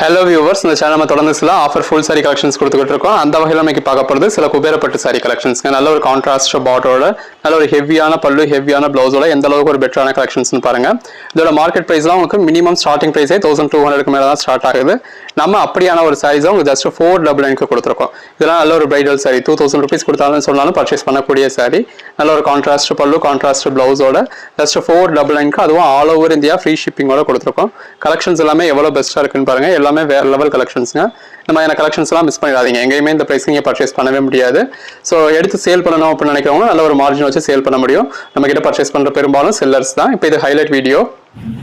Hello viewers, இந்த channel நம்ம தொடர்ந்து சில ஆஃபர் ஃபுல் சாரி கலெக்ஷன்ஸ் கொடுத்துக்கிட்டு இருக்கோம். அந்த வகையில் நமக்கு பார்க்க போகிறது சில குபேரப்பட்டு சாரி கலெக்ஷன்ஸ்ங்க. நல்ல ஒரு கான்ட்ராஸ்ட் பார்டரோட நல்ல ஒரு ஹெவியான பல்லு, ஹெவியான பிளவுஸோட எந்த அளவுக்கு ஒரு பெட்டரான கலெக்ஷன்ஸ்னு பாருங்க. இதோட மார்க்கெட் ப்ரைஸ்லாம் உங்களுக்கு மினிமம் ஸ்டார்டிங் ப்ரைஸே 1200 மேலே தான் ஸ்டார்ட் ஆகுது. நம்ம அப்படியான ஒரு சாரீஸை உங்களுக்கு ஜஸ்ட் 499 கொடுத்துருக்கோம். இதெல்லாம் நல்ல ஒரு பிரைடல் சாரி, 2000 rupees கொடுத்தாலும் சொன்னாலும் பர்ச்சேஸ் பண்ணக்கூடிய சாரி. நல்ல ஒரு கான்ட்ராஸ்ட் பல்லு, கான்ட்ராஸ்ட் பிளவுஸோட ஜஸ்ட் 499, அதுவும் ஆல் ஓவர் இந்தியா ஃப்ரீ ஷிப்பிங்கோட கொடுத்துருக்கோம். கலெக்ஷன்ஸ் எல்லாமே எவ்வளோ பெஸ்ட்டாக இருக்குன்னு பாருங்க. எல்லாமே வேற லெவல் கலெக்ஷன்ஸ்ங்க. இந்த மாதிரியான கலெக்ஷன்ஸ்லாம் மிஸ் பண்ணிடாதீங்க. எங்கேயுமே இந்த ப்ரைஸ் நீங்கள் பர்ச்சேஸ் பண்ணவே முடியாது. ஸோ எடுத்து சேல் பண்ணணும் அப்படின்னு நினைக்கிறவங்க நல்ல ஒரு மார்ஜின் வச்சு சேல் பண்ண முடியும். நம்ம கிட்ட பர்ச்சேஸ் பண்ணுற பெரும்பாலும் செல்லர்ஸ் தான். இப்போ இது ஹைலைட் வீடியோ.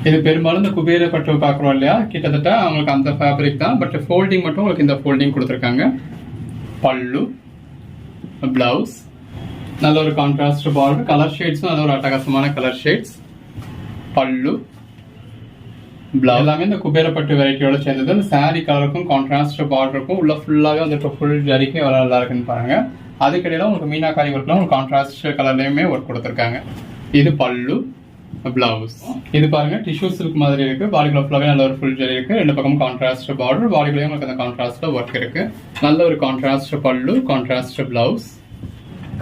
இது பெரும்பாலும் இந்த குபேர பட்டு பார்க்குறோம் இல்லையா, கிட்டத்தட்ட அவங்களுக்கு அந்த ஃபேப்ரிக் தான். பட் ஃபோல்டிங் மட்டும் உங்களுக்கு இந்த ஃபோல்டிங் கொடுத்துருக்காங்க. பல்லு, பிளவுஸ், நல்ல ஒரு கான்ட்ராஸ்ட் பார்டர், கலர் ஷேட்ஸும் நல்ல ஒரு அட்டகாசமான கலர் ஷேட்ஸ். பல்லு, பிளவுஸ் எல்லாமே இந்த குபேரப்பட்டு வெரைட்டியோட சேர்ந்தது. இந்த சாரி கலருக்கும் கான்ட்ராஸ்ட் பார்டருக்கும் உள்ள ஃபுல்லாகவே வந்துட்டு ஃபுல் ஜரிக்கும் எவ்வளோ நல்லா இருக்குன்னு பாருங்க. அதுக்கிடையில உங்களுக்கு மீனாக்காரி ஒர்க்லாம் உங்களுக்கு கான்ட்ராஸ்ட் கலர்லையுமே ஒர்க் கொடுத்துருக்காங்க. இது பல்லு, பிளவுஸ். இது பாருங்க டிஷ்யூ சில்க் மாதிரி இருக்கு. பாடிக்குள்ள ஃபுல்லாவே நல்ல ஒரு ஃபுல் ஜரி இருக்கு. ரெண்டு பக்கம் கான்ட்ராஸ்ட் பார்டர், பாடிக்குள்ளேயும் உங்களுக்கு அந்த கான்ட்ராஸ்ட்ல ஒர்க் இருக்கு. நல்ல ஒரு கான்ட்ராஸ்ட் பல்லு, கான்ட்ராஸ்ட் பிளவுஸ்.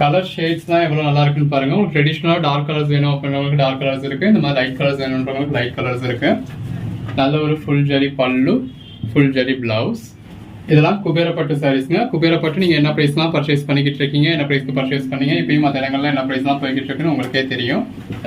கலர் ஷேட்ஸ் தான் எவ்வளவு நல்லா இருக்குன்னு பாருங்க. உங்களுக்கு ட்ரெடிஷனலா டார்க் கலர்ஸ் வேணும் அப்படின்றவங்களுக்கு டார்க் கலர்ஸ் இருக்கு. இந்த மாதிரி லைட் கலர்ஸ் வேணுன்றவங்களுக்கு லைட் கலர்ஸ் இருக்கு. நல்ல ஒரு ஃபுல் ஜரி பல்லு, ஃபுல் ஜரி பிளவுஸ். இதெல்லாம் குபேரப்பட்டு சாரீஸ்ங்க. குபேரப்பட்டு நீங்க என்ன பிரைஸ்லாம் பர்ச்சேஸ் பண்ணிக்கிட்டு இருக்கீங்க, என்ன பிரைஸ்க்கு பர்ச்சேஸ் பண்ணீங்க, இப்பயும் மற்ற இடங்கள்ல என்ன பிரைஸ்லாம் போய்கிட்டு இருக்குன்னு உங்களுக்கே தெரியும்.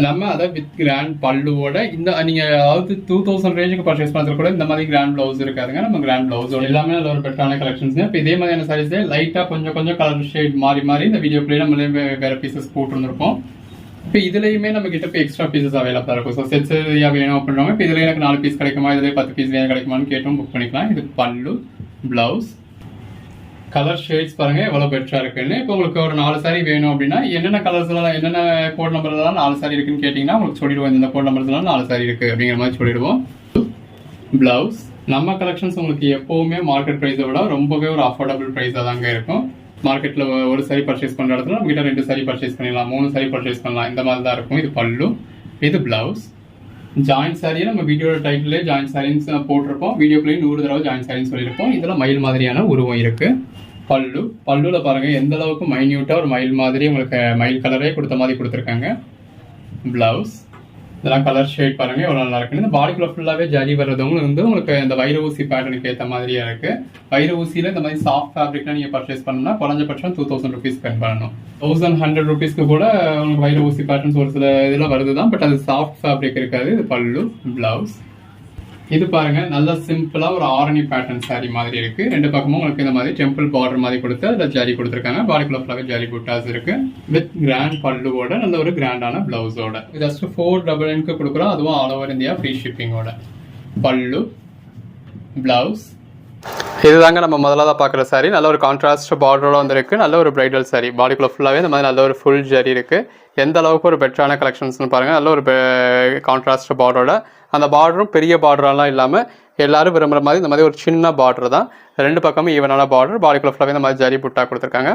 நம்ம அதை வித் கிராண்ட் பல்லுவோட இந்த நீங்க அதாவது 2000 ரேஞ்சுக்கு பர்ச்சேஸ் பண்ணுறது கூட இந்த மாதிரி கிராண்ட் பிளவுஸ் இருக்காதுங்க. நம்ம கிராண்ட் பிளவுஸோட எல்லாமே நல்ல ஒரு பெட்டரான கலெக்ஷன்ஸ். இப்போ இதே மாதிரியான சாரீஸ்ல லைட்டா கொஞ்சம் கலர் ஷேட் மாறி மாறி இந்த வீடியோக்குள்ளே நம்மளே வேற பீசஸ் போட்டுருந்துருப்போம். இப்போ இதுலயுமே நம்ம கிட்ட இப்போ எக்ஸ்ட்ரா பீசஸ் அவைலபிளா இருக்கும். ஸோ செட்ஸ் வேணும் அப்படின்றவங்க இப்போ இதுல எனக்கு 4 பீஸ் கிடைக்குமா, இதுல 10 பீஸ் கிடைக்குமான்னு கேட்டும் புக் பண்ணிக்கலாம். இது பல்லு, பிளவுஸ். கலர் ஷேட்ஸ் பாருங்க எவ்வளவு பெட்டரா இருக்குன்னு. இப்போ உங்களுக்கு ஒரு 4 சாரி வேணும் அப்படின்னா என்னென்ன கலர்ஸ் எல்லாம், என்னென்ன கோட் நம்பர்ல 4 சாரி இருக்குன்னு கேட்டீங்கன்னா உங்களுக்கு சொல்லிடுவோம். இந்த கோட் நம்பர்ஸ் 4 சாரி இருக்கு அப்படிங்கிற மாதிரி சொல்லிடுவோம். பிளவுஸ். நம்ம கலெக்ஷன்ஸ் உங்களுக்கு எப்பவுமே மார்க்கெட் பிரைஸை விட ரொம்பவே ஒரு அஃபோர்டபுள் பிரைஸா தாங்க இருக்கும். மார்க்கெட்ல ஒரு சாரி பர்ச்சேஸ் பண்ற இடத்துல நம்ம கிட்ட 2 சாரி பர்ச்சேஸ் பண்ணிடலாம், 3 சாரி பர்ச்சேஸ் பண்ணலாம். இந்த மாதிரி தான் இருக்கும். இது பல்லு, இது பிளவுஸ். ஜாயின்ட் சாரியை நம்ம வீடியோட டைட்டிலே ஜாயின்ட் சாரின்ஸ் போட்டிருப்போம். வீடியோக்குள்ளேயே 100 தடவை ஜாயின்ட் சாரின்னு சொல்லியிருப்போம். இதுல மயில் மாதிரியான உருவம் இருக்கு. பல்லு, பல்லுல பாருங்க எந்த அளவுக்கு மைன்யூட்டா ஒரு மயில் மாதிரி உங்களுக்கு மயில் கலரே கொடுத்த மாதிரி கொடுத்துருக்காங்க. பிளவுஸ். இதெல்லாம் கலர் ஷேட் பாருங்க எவ்வளவு நல்லா இருக்கு. இந்த பாடிக்குள்ள ஃபுல்லாவே ஜரி வர்றதும் உங்களுக்கு இந்த வைர ஊசி பேட்டர்னுக்கு ஏற்ற மாதிரியா இருக்கு. வைர ஊசியில இந்த மாதிரி சாஃப்ட் ஃபேப்ரிக்லாம் நீங்க பர்ச்சேஸ் பண்ணா குறைஞ்சபட்சம் 2000 rupees ஸ்பெண்ட் பண்ணணும். 1100 rupeesக்கு கூட உங்களுக்கு வைர ஊசி பேட்டர்ன்ஸ் ஒரு சில இதெல்லாம் வருதுதான். பட் அது சாஃப்ட் ஃபேப்ரிக் இருக்காது. இது பல்லு, பிளவுஸ். இது பாருங்க நல்ல சிம்பிளா ஒரு ஆரணி பேட்டர்ன் சாரி மாதிரி இருக்கு. 2 பக்கமும் உங்களுக்கு இந்த மாதிரி டெம்பிள் பார்டர் மாதிரி கொடுத்து அதுல ஜரி கொடுத்துருக்காங்க. பாடிக்குள்ள ஃபுல்லாவே ஜரி புட்டாஸ் இருக்கு. வித் கிராண்ட் பல்லுவோட நல்ல ஒரு கிராண்டான பிளவுஸோட ஜஸ்ட் 499 கொடுக்குறோம். அதுவும் ஆல் ஓவர் இந்தியா ஃப்ரீ ஷிப்பிங்கோட. பல்லு, பிளவுஸ். இதுதாங்க நம்ம முதல்ல பார்க்குற சாரி. நல்ல ஒரு கான்ட்ராஸ்ட் பார்டரோட வந்துருக்கு. நல்ல ஒரு பிரைடல் சாரி. பாடிக்குள்ள ஃபுல்லாகவே இந்த மாதிரி நல்ல ஒரு ஃபுல் ஜரி இருக்கு. எந்த அளவுக்கு ஒரு பெட்டரான கலெக்ஷன்ஸ்னு பாருங்க. நல்ல ஒரு கான்ட்ராஸ்ட் பார்டரோட, அந்த பார்டரும் பெரிய பார்டரெல்லாம் இல்லாமல் எல்லாரும் விரும்புகிற மாதிரி இந்த மாதிரி ஒரு சின்ன பார்டர் தான். 2 பக்கமும் ஈவனான பார்டர். பாடிக்குள்ள ஃபுல்லாகவே இந்த மாதிரி ஜரி புட்டா கொடுத்துருக்காங்க.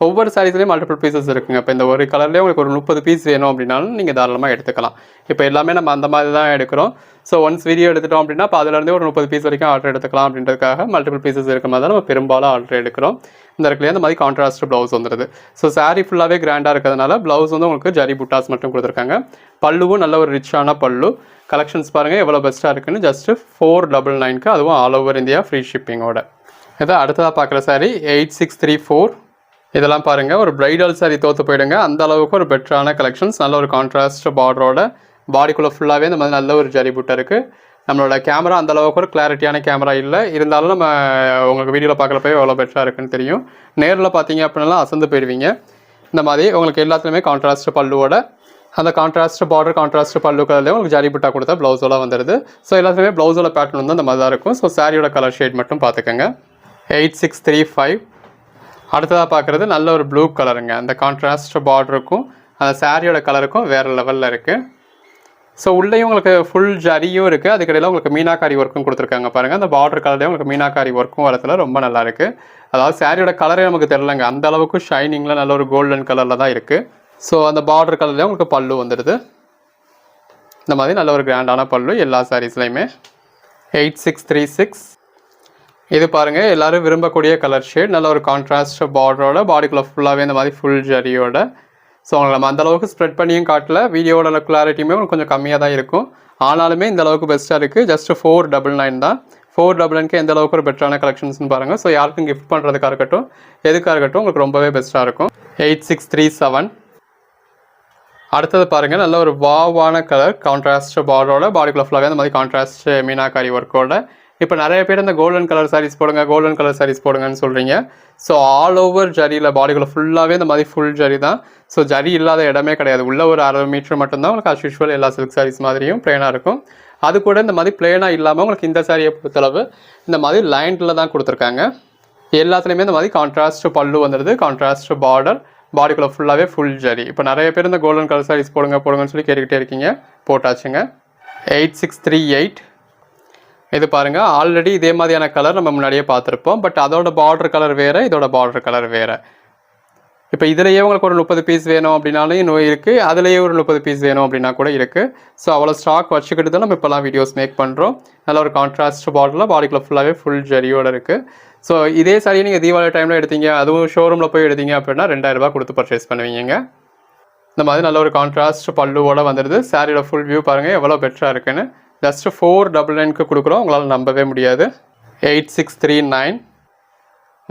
ஒவ்வொரு சாரீஸ்லேயும் மல்டிபிள் பீசஸ் இருக்குங்க. இப்போ இந்த ஒரு கலர்லேயே உங்களுக்கு ஒரு 30 பீஸ் வேணும் அப்படின்னாலும் நீங்கள் தாராளமாக எடுத்துக்கலாம். இப்போ எல்லாமே நம்ம அந்த மாதிரி தான் எடுக்கிறோம். ஸோ ஒன்ஸ் வீடியோ எடுத்துட்டோம் அப்படின்னா இப்போ அதுலேருந்தே ஒரு 30 பீஸ் வரைக்கும் ஆர்டர் எடுத்துக்கலாம் அப்படின்றதுக்காக மல்டிபிள் பீசஸ் இருக்கிற மாதிரி தான் நம்ம பெரும்பாலும் ஆர்டர் எடுக்கிறோம். இந்த இடத்துல இந்த மாதிரி கான்ட்ராஸ்ட் பிளவுஸ் வந்துடுது. ஸோ சாரீ ஃபுல்லாகவே கிராண்டாக இருக்கிறதுனால பிளவுஸ் வந்து உங்களுக்கு ஜரி புட்டாஸ் மட்டும் கொடுத்துருக்காங்க. பல்லுவும் நல்ல ஒரு ரிச்சான பல்லு. கலெக்ஷன்ஸ் பாருங்கள் எவ்வளோ பெஸ்ட்டாக இருக்குன்னு. ஜஸ்ட் 499, அதுவும் ஆல் ஓவர் இந்தியா ஃப்ரீ ஷிப்பிங்கோட. இதை அடுத்ததாக பார்க்குற சாரி 8634. இதெல்லாம் பாருங்கள் ஒரு பிரைடல் சாரி தோற்று போயிடுங்க. அந்த அளவுக்கு ஒரு பெட்டரான கலெக்ஷன்ஸ். நல்ல ஒரு கான்ட்ராஸ்ட் பார்டரோட, பாடிக்குள்ளே ஃபுல்லாகவே இந்த மாதிரி நல்ல ஒரு ஜரி புட்டை இருக்குது. நம்மளோட கேமரா அந்த அளவுக்கு ஒரு கிளாரிட்டியான கேமரா இல்லை, இருந்தாலும் நம்ம உங்களுக்கு வீடியோவில் பார்க்குறப்ப எவ்வளோ பெட்டராக இருக்குன்னு தெரியும். நேரில் பார்த்தீங்க அப்படின்னா அசந்து போயிடுவீங்க. இந்த மாதிரி உங்களுக்கு எல்லாத்துலேயுமே கான்ட்ராஸ்ட் பல்லுவோட, அந்த கான்ட்ராஸ்ட் பார்டர், கான்ட்ராஸ்ட் பல்லு கலர்லேயே உங்களுக்கு ஜரி புட்டா கொடுத்தா ப்ளவுஸோட வந்துடுது. ஸோ எல்லாத்துலேயுமே ப்ளவுஸோட பேட்டர்ன் வந்து அந்த மாதிரி தான் இருக்கும். ஸோ சாரியோட கலர் ஷேட் மட்டும் பார்த்துக்கோங்க. 8635. அடுத்ததாக பார்க்குறது நல்ல ஒரு ப்ளூ கலருங்க. அந்த கான்ட்ராஸ்ட் பார்டருக்கும் அந்த சாரியோட கலருக்கும் வேறு லெவலில் இருக்குது. ஸோ உள்ளேயும் உங்களுக்கு ஃபுல் ஜரியும் இருக்குது. அதுக்கிடையில் உங்களுக்கு மீனாக்காரி ஒர்க்கும் கொடுத்துருக்காங்க பாருங்கள். அந்த பார்டர் கலர்லேயும் உங்களுக்கு மீனாக்காரி ஒர்க்கும் வரத்துல ரொம்ப நல்லா இருக்குது. அதாவது சாரியோட கலரே நமக்கு தெரிலங்க, அந்த அளவுக்கு ஷைனிங்கில் நல்ல ஒரு கோல்டன் கலரில் தான் இருக்குது. ஸோ அந்த பார்டர் கலர்லேயும் உங்களுக்கு பல்லு வந்துடுது. இந்த மாதிரி நல்ல ஒரு கிராண்டான பல்லு எல்லா சாரீஸ்லையுமே. 8636. இது பாருங்கள் எல்லோரும் விரும்பக்கூடிய கலர் ஷேட், நல்ல ஒரு கான்ட்ராஸ்ட் பார்டரோட, பாடிக்குள்ளே ஃபுல்லாகவே இந்த மாதிரி ஃபுல் ஜரியோட. ஸோ உங்களுக்கு நம்ம அந்தளவுக்கு ஸ்ப்ரெட் பண்ணியும் காட்டல, வீடியோட கிளாரிட்டியுமே கொஞ்சம் கம்மியாக தான் இருக்கும். ஆனாலுமே இந்த அளவுக்கு பெஸ்ட்டாக இருக்குது. ஜஸ்ட் 499 தான். 499க்கு எந்த அளவுக்கு ஒரு பெட்டரான கலெக்ஷன்ஸ்னு பாருங்கள். ஸோ யாருக்கும் கிஃப்ட் பண்ணுறதுக்காக இருக்கட்டும், எதுக்காக இருக்கட்டும், உங்களுக்கு ரொம்பவே பெஸ்ட்டாக இருக்கும். 8637. அடுத்தது பாருங்கள், நல்ல ஒரு வாவான கலர், கான்ட்ராஸ்ட் பார்டரோட, பாடிக்குள்ளே ஃபுல்லாகவே அந்த மாதிரி கான்ட்ராஸ்ட் மீனாக்காரி ஒர்க்கோட. இப்போ நிறைய பேர் இந்த கோல்டன் கலர் சாரீஸ் போடுங்க, கோல்டன் கலர் சாரீஸ் போடுங்கன்னு சொல்கிறீங்க. ஸோ ஆல் ஓவர் ஜரியில் பாடிக்குள்ளே ஃபுல்லாகவே இந்த மாதிரி ஃபுல் ஜரி தான். ஸோ ஜரி இல்லாத இடமே கிடையாது. உள்ள ஒரு 1/2 மீட்டர் மட்டும்தான் உங்களுக்கு அஸ் யூஷுவல் எல்லா சில்க் சாரீஸ் மாதிரியும் பிளேனாக இருக்கும். அது கூட இந்த மாதிரி பிளேனாக இல்லாமல் உங்களுக்கு இந்த சாரியை பொறுத்தளவு இந்த மாதிரி லைனில் தான் கொடுத்துருக்காங்க. எல்லாத்துலேயுமே இந்த மாதிரி கான்ட்ராஸ்ட் பல்லு வந்துடுது, கான்ட்ராஸ்ட் பார்டர், பாடிக்குள்ளே ஃபுல்லாகவே ஃபுல் ஜரி. இப்போ நிறைய பேர் இந்த கோல்டன் கலர் சாரீஸ் போடுங்கன்னு சொல்லி கேட்டுக்கிட்டே இருக்கீங்க. போட்டாச்சுங்க. 8638. இது பாருங்கள், ஆல்ரெடி இதே மாதிரியான கலர் நம்ம முன்னாடியே பார்த்துருப்போம். பட் அதோட பார்டர் கலர் வேறு, இதோட பார்டர் கலர் வேறு. இப்போ இதிலேயே உங்களுக்கு ஒரு 30 பீஸ் வேணும் அப்படின்னாலும் இன்னும் இருக்குது, அதுலேயே ஒரு 30 பீஸ் வேணும் அப்படின்னா கூட இருக்குது. ஸோ அவ்வளோ ஸ்டாக் வச்சுக்கிட்டு தான் நம்ம இப்போலாம் வீடியோஸ் மேக் பண்ணுறோம். நல்ல ஒரு கான்ட்ராஸ்ட் பார்டரில் பாடிக்குள்ளே ஃபுல்லாகவே ஃபுல் ஜரியோடு இருக்குது. ஸோ இதே சாரியை நீங்கள் தீபாவளி டைமில் எடுத்தீங்க, அதுவும் ஷோரூமில் போய் எடுத்தீங்க அப்படின்னா 2000 ரூபா கொடுத்து பர்ச்சேஸ் பண்ணுவீங்க. இந்த மாதிரி நல்ல ஒரு கான்ட்ராஸ்ட் பல்லுவோடு வந்துடுது. சாரியோட ஃபுல் வியூ பாருங்கள் எவ்வளோ பெட்டராக இருக்குன்னு. ஜஸ்ட் 499க்கு கொடுக்குறோம், உங்களால் நம்பவே முடியாது. 8639.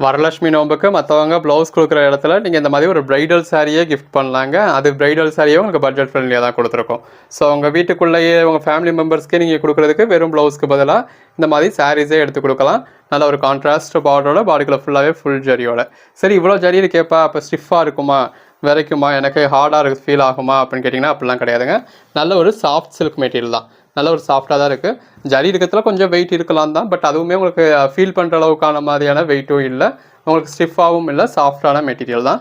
வரலட்சுமி நோம்புக்கு மற்றவங்க ப்ளவுஸ் கொடுக்குற இடத்துல நீங்கள் இந்த மாதிரி ஒரு ப்ரைடல் சாரியே கிஃப்ட் பண்ணலாங்க. அது ப்ரைடல் சாரியே உங்களுக்கு பட்ஜெட் ஃப்ரெண்ட்லியாக தான் கொடுத்துருக்கோம். ஸோ உங்கள் வீட்டுக்குள்ளேயே உங்கள் ஃபேமிலி மெம்பர்ஸ்க்கே நீங்கள் கொடுக்குறதுக்கு வெறும் ப்ளவுஸ்க்கு பதிலாக இந்த மாதிரி சாரீஸே எடுத்து கொடுக்கலாம். நல்ல ஒரு கான்ட்ராஸ்ட் பார்டரோட, பாடிக்குள்ளே ஃபுல்லாகவே ஃபுல் ஜரியோட. சரி, இவ்வளோ ஜரியில் கேட்பா, அப்போ ஸ்டிஃபாக இருக்குமா, விரைக்குமா, எனக்கு ஹார்டாக ஃபீல் ஆகுமா அப்படின்னு கேட்டிங்கன்னா அப்படிலாம் கிடையாதுங்க. நல்ல ஒரு சாஃப்ட் சில்க் மெட்டீரியல் தான், நல்ல ஒரு சாஃப்டாக தான் இருக்குது. ஜரி இருக்கிறதுல கொஞ்சம் வெயிட் இருக்கலாம் தான், பட் அதுவுமே உங்களுக்கு ஃபீல் பண்ணுற அளவுக்கான மாதிரியான வெயிட்டும் இல்லை, உங்களுக்கு ஸ்டிஃபாகவும் இல்லை, சாஃப்டான மெட்டீரியல் தான்.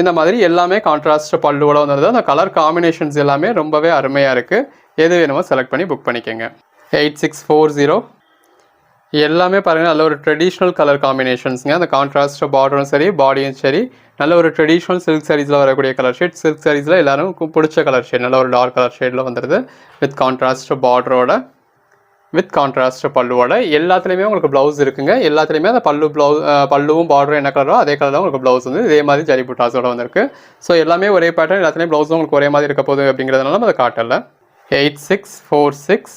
இந்த மாதிரி எல்லாமே கான்ட்ராஸ்ட் பல்லுவோட வந்துடுது. அந்த கலர் காம்பினேஷன்ஸ் எல்லாமே ரொம்பவே அருமையாக இருக்குது. எது வேணுமோ செலக்ட் பண்ணி புக் பண்ணிக்கோங்க. 8640. எல்லாமே பாருங்கள் நல்ல ஒரு ட்ரெடிஷ்னல் கலர் காம்பினேஷன்ஸுங்க. அந்த கான்ட்ராஸ்ட் பார்டரும் சரி, பாடியும் சரி, நல்ல ஒரு ட்ரெடிஷ்னல் சில்க் சாரீஸில் வரக்கூடிய கலர் ஷேட். சில்க் சாரீஸில் எல்லாரும் பிடிச்ச கலர் ஷேட், நல்ல ஒரு டார்க் கலர் ஷேடில் வந்துடுது. வித் கான்ட்ராஸ்ட் பார்டரோட, வித் கான்ட்ராஸ்ட் பல்லுவோட. எல்லாத்துலேயுமே உங்களுக்கு ப்ளவுஸ் இருக்குங்க. எல்லாத்துலேயுமே அந்த பல்லுவும் பார்டரும் என்ன கலரோ அதே கலரில் உங்களுக்கு ப்ளவுஸ் வந்து இதே மாதிரி ஜரி புட்டாஸோட வந்துருக்கு. ஸோ எல்லாமே ஒரே பேட்டர்ன், எல்லாத்துலேயும் ப்ளவுஸும் உங்களுக்கு ஒரே மாதிரி இருக்க போகுது அப்படிங்கிறதுனால நம்ம அதை காட்டலை. 8646.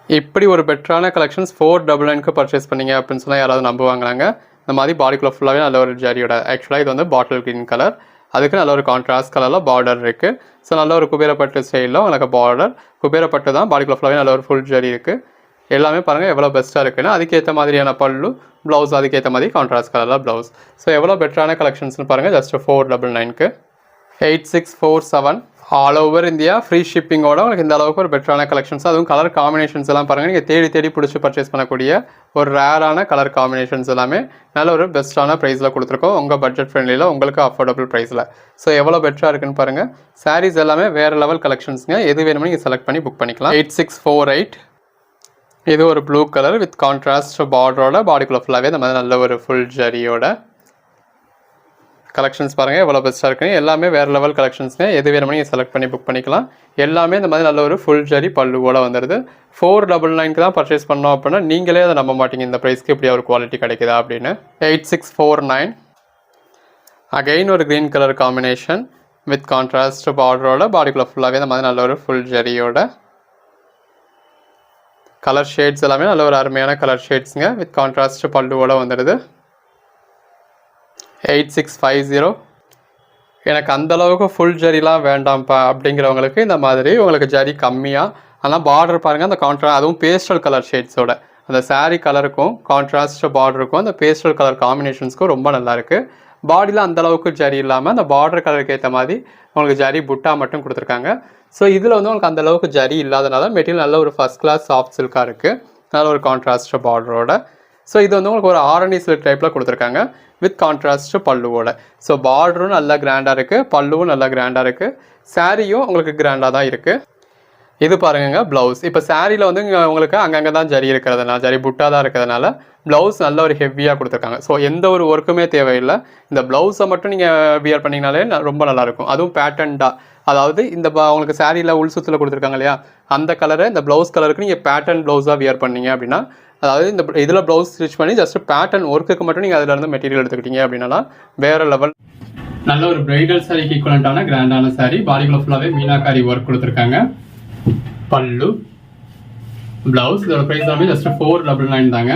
இப்படி ஒரு பெட்டரான கலெக்ஷன்ஸ் 499க்கு பர்ச்சேஸ் பண்ணிங்க அப்படின்னு சொன்னால் யாராவது நம்புவாங்களாங்க? இந்த மாதிரி பாடிக்குள்ளே ஃபுல்லாகவே நல்ல ஒரு ஜரியோட. ஆக்சுவலாக இது வந்து பாட்டில் க்ரீன் கலர், அதுக்கு நல்ல ஒரு கான்ட்ராஸ்ட் கலரில் பார்டர் இருக்குது. ஸோ நல்ல ஒரு குபேரப்பட்டு ஸ்டைலில் உங்களுக்கு பார்டர், குபேரப்பட்டு தான், பாடிக்குள்ளே ஃபுல்லாகவே நல்ல ஒரு ஃபுல் ஜரி இருக்குது. எல்லாமே பாருங்கள் எவ்வளோ பெஸ்ட்டாக இருக்குன்னா, அதுக்கேற்ற மாதிரியான பல்லு, ப்ளவுஸ் அதுக்கேற்ற மாதிரி கான்ட்ராஸ்ட் கலரில் ப்ளவுஸ். ஸோ எவ்வளோ பெட்டரான கலெக்ஷன்ஸ்னு பாருங்கள். ஜஸ்ட் 499க்கு. 8647. ஆல் ஓவர் இந்தியா ஃப்ரீ ஷிப்பிங்கோட உங்களுக்கு இந்த அளவுக்கு ஒரு பெட்டரான கலெக்ஷன்ஸ், அதுவும் கலர் காம்பினேஷன்ஸ் எல்லாம் பாருங்கள். நீங்கள் தேடி பிடிச்சி பர்ச்சேஸ் பண்ணக்கூடிய ஒரு ரேரான கலர் காம்பினேஷன்ஸ் எல்லாமே நல்ல ஒரு பெஸ்ட்டான ப்ரைஸில் கொடுத்துருக்கோம். உங்கள் பட்ஜெட் ஃப்ரெண்ட்லியில், உங்களுக்கு அஃபோர்டபுள் ப்ரைஸில். ஸோ எவ்வளோ பெட்டராக இருக்குன்னு பாருங்கள். சாரீஸ் எல்லாமே வேறு லெவல் கலெக்ஷன்ஸுங்க. எது வேணுமோ நீங்கள் செலக்ட் பண்ணி புக் பண்ணிக்கலாம். 8648. இது ஒரு ப்ளூ கலர் வித் கான்ட்ராஸ்ட் பார்டரோட, பாடிக்குள்ளே ஃபுல்லாகவே இந்த மாதிரி நல்ல ஒரு ஃபுல் ஜரியோட கலெக்ஷன்ஸ் பாருங்கள் எவ்வளோ பெஸ்ட்டாக இருக்குன்னு. எல்லாமே வேறு லெவல் கலெக்ஷன்ஸுங்க. எது வேணுமோ நீங்கள் செலக்ட் பண்ணி புக் பண்ணிக்கலாம். எல்லாமே இந்த மாதிரி நல்ல ஒரு ஃபுல் ஜரி பல்லுவோட வந்துடுது. 499க்கு தான் பர்ச்சேஸ் பண்ணோம் அப்படின்னா நீங்களே அதை நம்ப மாட்டீங்க, இந்த ப்ரைஸ்க்கு இப்படி ஒரு குவாலிட்டி கிடைக்குதா அப்படின்னு. 8649. அகைன் ஒரு green colour combination with contrast பார்டரோட, பாடிக்குள்ளே ஃபுல்லாகவே இந்த மாதிரி நல்ல ஒரு ஃபுல் ஜரியோட. கலர் ஷேட்ஸ் எல்லாமே நல்ல ஒரு அருமையான கலர் ஷேட்ஸுங்க. வித் கான்ட்ராஸ்ட் பல்லுவோட வந்துடுது. 8650. எனக்கு அந்தளவுக்கு ஃபுல் ஜரிலாம் வேண்டாம்ப்பா அப்படிங்கிறவங்களுக்கு இந்த மாதிரி உங்களுக்கு ஜரி கம்மியாக, ஆனால் பார்டர் பாருங்கள், அந்த அதுவும் பேஸ்டல் கலர் ஷேட்ஸோட, அந்த சாரீ கலருக்கும் கான்ட்ராஸ்ட் பார்டருக்கும் அந்த பேஸ்டல் கலர் காம்பினேஷன்ஸ்க்கும் ரொம்ப நல்லாயிருக்கு. பாடியில் அந்தளவுக்கு ஜரி இல்லாமல் அந்த பார்டர் கலருக்கு ஏற்ற மாதிரி உங்களுக்கு ஜரி புட்டா மட்டும் கொடுத்துருக்காங்க. ஸோ இதில் வந்து உங்களுக்கு அந்தளவுக்கு ஜரி இல்லாதனால மெட்டீரியல் நல்ல ஒரு ஃபஸ்ட் கிளாஸ் சாஃப்ட் சில்காக இருக்குது, நல்ல ஒரு கான்ட்ராஸ்ட் பார்டரோட. ஸோ இது வந்து உங்களுக்கு ஒரு ஆரணி சில்க் டைப்பில் கொடுத்துருக்காங்க வித் கான்ட்ராஸ்ட் பல்லுவோட. ஸோ பார்டரும் நல்லா கிராண்டாக இருக்குது, பல்லுவும் நல்லா கிராண்டாக இருக்குது, சாரியும் உங்களுக்கு கிராண்டாக தான் இருக்குது. இது பாருங்க ப்ளவுஸ். இப்போ சாரியில் வந்து உங்களுக்கு அங்கங்கே தான் ஜரி இருக்கிறதுனால, ஜரி புட்டாக தான் இருக்கிறதுனால ப்ளவுஸ் நல்ல ஒரு ஹெவியாக கொடுத்துருக்காங்க. ஸோ எந்த ஒரு ஒர்க்குமே தேவையில்லை, இந்த ப்ளவுஸை மட்டும் நீங்கள் வியர் பண்ணிங்கனாலே ரொம்ப நல்லாயிருக்கும். அதுவும் பேட்டர்ன்டாக, அதாவது இந்த உங்களுக்கு சாரியில் உள் சுத்தில் கொடுத்துருக்காங்க இல்லையா, அந்த கலரை இந்த ப்ளவுஸ் கலருக்கு நீங்கள் பேட்டர்ன் ப்ளவுஸாக வியர் பண்ணிங்க அப்படின்னா அதாவது இந்த இதில் ப்ளவுஸ் ஸ்டிச் பண்ணி ஜஸ்ட் பேட்டர்ன் ஒர்க்குக்கு மட்டும் நீங்கள் அதில் இருந்து மெட்டீரியல் எடுத்துக்கிட்டீங்க அப்படின்னா வேறு லெவல். நல்ல ஒரு பிரைடல் சாரிக்கு ஈக்குவலண்டான கிராண்டான சாரி. பாடிக்குள்ள ஃபுல்லாகவே மீனாக்காரி ஒர்க் கொடுத்துருக்காங்க. பல்லு, பிளவுஸ். இதோட ப்ரைஸ் எல்லாமே ஜஸ்ட் 499 தாங்க.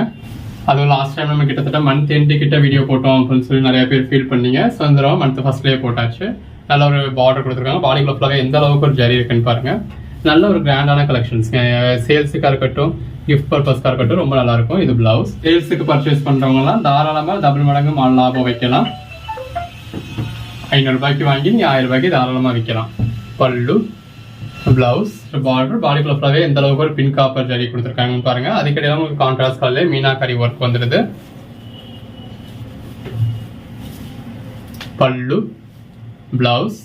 அதுவும் லாஸ்ட் டைம் நம்ம கிட்டத்தட்ட மந்த் எண்டு கிட்ட வீடியோ போட்டோம் அப்படின்னு சொல்லி நிறைய பேர் ஃபீல் பண்ணீங்க. ஸோ இந்த தடவை மந்த் ஃபர்ஸ்ட்லேயே போட்டாச்சு. நல்ல ஒரு பார்டர் கொடுத்துருக்காங்க. பாடிக்குள்ள ஃபுல்லாகவே எந்த அளவுக்கு ஒரு ஜரி இருக்குன்னு பாருங்க. நல்ல ஒரு கிராண்டான கலெக்ஷன்ஸ். சேல்ஸுக்காக இருக்கட்டும், கிஃப்ட் பர்பஸ்க்காக இருக்கட்டும், ரொம்ப நல்லா இருக்கும். இது பிளவுஸ். சேல்ஸுக்கு பர்ச்சேஸ் பண்றவங்கலாம் தாராளமாக டபுள் மடங்கு லாபம் வைக்கலாம். 500 ரூபாய்க்கு வாங்கி நீங்க 1000 ரூபாய்க்கு தாராளமாக விற்கலாம். பல்லு, பிளவுஸ், பார்டர். பாடிக்குள்ள ஃபுல்லாகவே எந்த அளவுக்கு ஒரு பின் காப்பர் ஜரி கொடுத்துருக்காங்கன்னு பாருங்க. அதுக்கிடையே உங்களுக்கு கான்ட்ராஸ்ட் கலர்ல மீனாக்காரி ஒர்க் வந்துடுது. பல்லு, பிளவுஸ்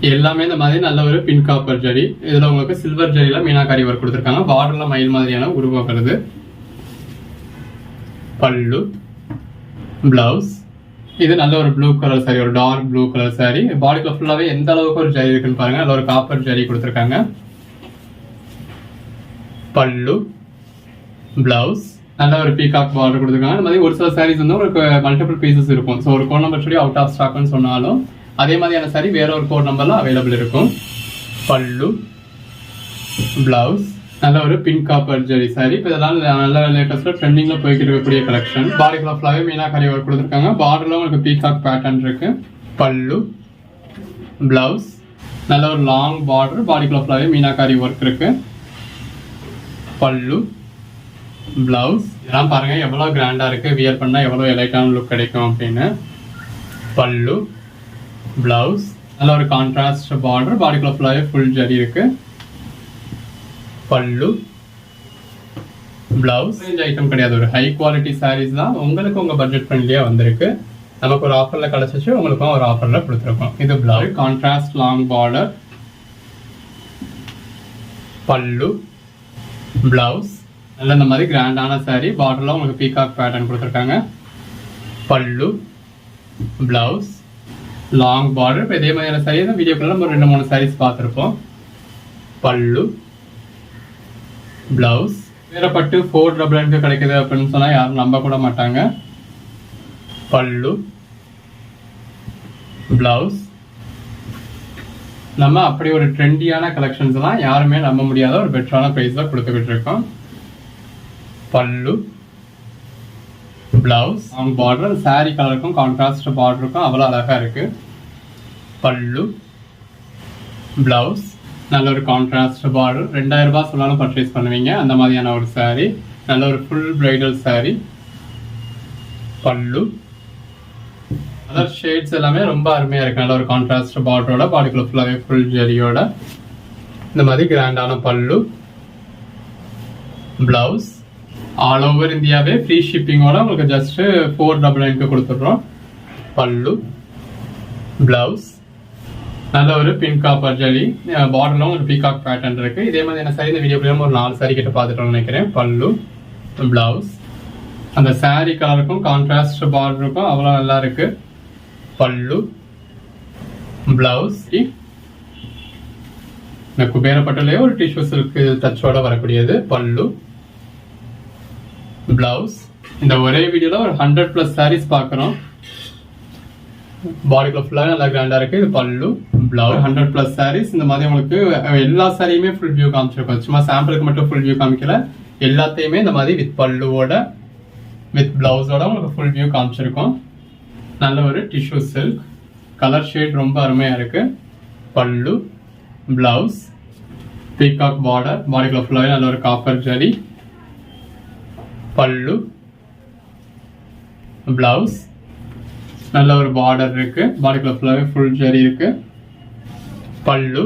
எல்லாமே இந்த மாதிரி நல்ல ஒரு பின் காப்பர் ஜரி. இதுல உங்களுக்கு சில்வர் ஜரியில மீனாக்காரி ஒர்க் கொடுத்துருக்காங்க. பார்டர்ல மயில் மாதிரியான உருவம் வருது. பல்லு, பிளவுஸ். இது நல்ல ஒரு ப்ளூ கலர் சாரி, ஒரு டார்க் ப்ளூ கலர் சாரி. பாடிக்குள்ள ஃபுல்லாவே எந்த அளவுக்கு ஒரு ஜரி இருக்குன்னு பாருங்க. நல்ல ஒரு காப்பர் ஜரி கொடுத்துருக்காங்க. பல்லு, பிளவுஸ். நல்ல ஒரு பீகாக் பார்டர் கொடுத்துருக்காங்க. இந்த மாதிரி ஒரு சில சாரீஸ் வந்து உங்களுக்கு மல்டிபிள் பீசஸ் இருக்கும். ஸோ ஒரு கோட் நம்பர் சொல்லி அவுட் ஆஃப் ஸ்டாக்னு சொன்னாலும் அதே மாதிரியான சாரி வேற ஒரு கோட் நம்பர்ல அவைலபிள் இருக்கும். பல்லு, பிளவுஸ். நல்ல ஒரு பிங்க் காப்பர் ஜரி சாரி. இப்போ இதெல்லாம் நல்ல லேட்டஸ்ட்ல ட்ரெண்டிங்ல போய்கிட்டு இருக்கக்கூடிய கலெக்ஷன். பாடிக்குள்ள ஃபுல்லாவே மீனாக்காரி ஒர்க் கொடுத்துருக்காங்க. பார்டர்ல உங்களுக்கு பீகாக் பேட்டர்ன் இருக்கு. பல்லு, பிளவுஸ். நல்ல ஒரு லாங் பார்டர். பாடிக்குள்ள ஃபுல்லாவே மீனாக்காரி ஒர்க் இருக்கு. பல்லு, பிளவுஸ். இதெல்லாம் பாருங்க எவ்வளவு கிராண்டா இருக்கு. வியர் பண்ணா எவ்வளவு எலைட்டான லுக் கிடைக்கும் அப்படின்னு. பல்லு, பிளவுஸ். நல்ல ஒரு கான்ட்ராஸ்ட் பார்டர். பாடிக்குள்ள ஃபுல்லாவே ஃபுல் ஜரி இருக்கு. பல்லு, பிளவுஸ். ஐட்டம் கிடையாது, ஒரு ஹை குவாலிட்டி சாரீஸ் தான். உங்களுக்கு உங்க பட்ஜெட் ஃப்ரெண்ட்லியா வந்திருக்கு. நமக்கு ஒரு ஆஃபர்ல கிடைச்சிச்சு, உங்களுக்கும் ஒரு ஆஃபர்ல கொடுத்துருக்கோம். இது பிளவுஸ். Contrast long border. பல்லு, பிளவுஸ். நல்ல இந்த மாதிரி கிராண்டான சாரி. பார்டர்ல உங்களுக்கு பீகாக் பேட்டர்ன் கொடுத்துருக்காங்க. பல்லு, பிளவுஸ், லாங் பார்டர். இப்போ இதே மாதிரியான சாரி தான் வீடியோக்குள்ள நம்ம 2-3 சாரீஸ் பார்த்துருப்போம். பல்லு, பிளவுஸ். வேற பட்டு 499 கிடைக்குது அப்படின்னு சொன்னா யாரும் நம்ப கூட மாட்டாங்க. பல்லு, பிளவுஸ். நம்ம அப்படி ஒரு ட்ரெண்டியான கலெக்ஷன்ஸ் எல்லாம் யாருமே நம்ப முடியாத ஒரு பெட்டரான பிரைஸ்ல கொடுத்துக்கிட்டு இருக்கோம். பல்லு, பிளவுஸ், லாங் பார்டர். சாரி கலருக்கும் கான்ட்ராஸ்ட் பார்டருக்கும் அவ்வளோ அழகா இருக்கு. பல்லு, பிளவுஸ். நல்ல ஒரு கான்ட்ராஸ்ட் பார்டர். 2000 ரூபாய் சொன்னாலும் பர்ச்சேஸ் பண்ணுவீங்க அந்த மாதிரியான ஒரு சாரி. நல்ல ஒரு ஃபுல் பிரைடல் சாரி. பல்லு, அதர் ஷேட்ஸ் எல்லாமே ரொம்ப அருமையா இருக்கு. நல்ல ஒரு கான்ட்ராஸ்ட் பார்டரோட, பாடிக்குள்ள ஃபுல்லாவே ஃபுல் ஜரியோட இந்த மாதிரி கிராண்டான பல்லு, பிளவுஸ். ஆல் ஓவர் இந்தியாவே ஃப்ரீ ஷிப்பிங்கோட உங்களுக்கு ஜஸ்ட் 499 கொடுத்துடுறோம். பல்லு, பிளவுஸ். நல்ல ஒரு பிங்க் காப்பர் ஜரி. பார்டர்ல ஒரு பீகாக் பேட்டர்ன் இருக்கு. இதே மாதிரி என்ன சாரி இந்த வீடியோ ஒரு 4 சாரி கிட்ட பார்த்துட்டோம்னு நினைக்கிறேன். பல்லு, பிளவுஸ். அந்த சாரி கலருக்கும் கான்ட்ராஸ்ட் பார்டருக்கும் அவ்வளோ நல்லா இருக்கு. பல்லு, பிளவுஸ். இந்த குபேரப்பட்டிலே ஒரு டிஷ்யூ சில்க் டச்சோட வரக்கூடியது. பல்லு, பிளவுஸ். இந்த ஒரே வீடியோல ஒரு 100+ சாரீஸ் பார்க்குறோம். பாடிக்குள்ள ஃபுல்லாக நல்லா கிராண்டா இருக்கு. இது பல்லு, பிளவுஸ். 100+ சாரீஸ். இந்த மாதிரி உங்களுக்கு எல்லா சாரியுமே ஃபுல் வியூ காமிச்சிருக்கோம். சும்மா சாம்பிளுக்கு மட்டும் ஃபுல் வியூ காமிக்கல, எல்லாத்தையுமே இந்த மாதிரி வித் பல்லுவோட வித் பிளவுஸோட உங்களுக்கு ஃபுல் வியூ காமிச்சிருக்கோம். நல்ல ஒரு டிஷ்யூ சில்க் கலர் ஷேட் ரொம்ப அருமையா இருக்கு. பல்லு, பிளவுஸ், பீகாக் பார்டர். பாடிக்குள்ள ஃபுல்லாகவே நல்ல ஒரு காப்பர் ஜரி. பல்லு, பிளவுஸ். நல்ல ஒரு பார்டர் இருக்கு. பாடிக்குள்ள ஃபுல்லாகவே ஃபுல் ஜரி இருக்கு. பல்லு,